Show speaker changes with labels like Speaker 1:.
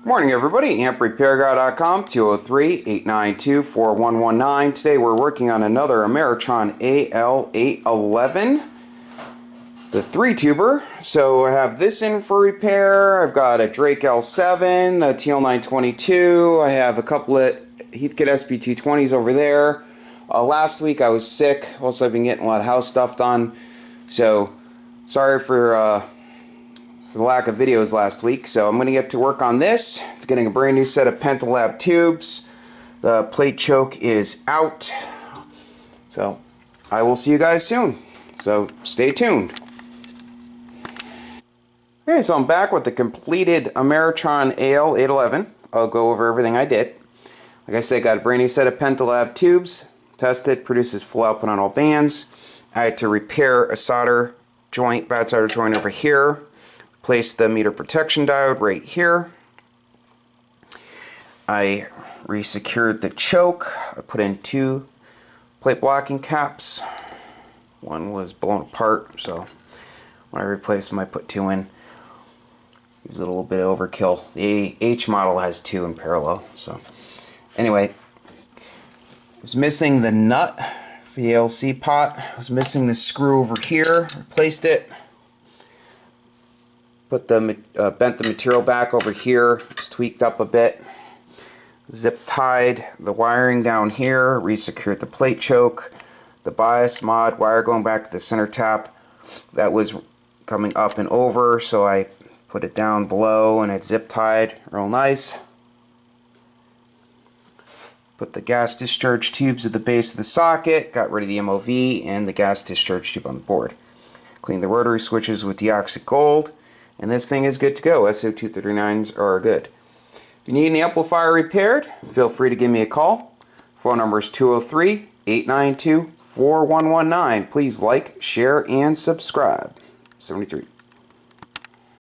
Speaker 1: Morning everybody, AmpRepairGuy.com, 203-892-4119. Today we're working on another Ameritron al-811, the 3-tuber. So I have this in for repair. I've got a Drake L7, a TL922. I have a couple of Heathkit SB220s over there. Last week I was sick, also I've been getting a lot of house stuff done. So sorry for the lack of videos last week, so I'm going to get to work on this. It's getting a brand new set of Pentalab tubes. The plate choke is out, so I will see you guys soon, so stay tuned. Okay, so I'm back with the completed Ameritron al-811. I'll go over everything I did. Like I said, got a brand new set of Pentalab tubes, tested, produces full output on all bands. I had to repair a solder joint, bad solder joint over here. Place the meter protection diode right here. I resecured the choke. I put in 2 plate blocking caps. One was blown apart, so when I replaced them I put 2 in. It was a little bit of overkill. The H model has 2 in parallel. So anyway, I was missing the nut for the LC pot. I was missing the screw over here. Replaced it. Put the bent the material back over here, just tweaked up a bit. Zip tied the wiring down here, resecured the plate choke, the bias mod wire going back to the center tap that was coming up and over, so I put it down below and it zip tied real nice. Put the gas discharge tubes at the base of the socket, got rid of the MOV and the gas discharge tube on the board. Cleaned the rotary switches with deoxit gold. And this thing is good to go. SO239s are good. If you need an amplifier repaired, feel free to give me a call. Phone number is 203-892-4119. Please like, share, and subscribe. 73.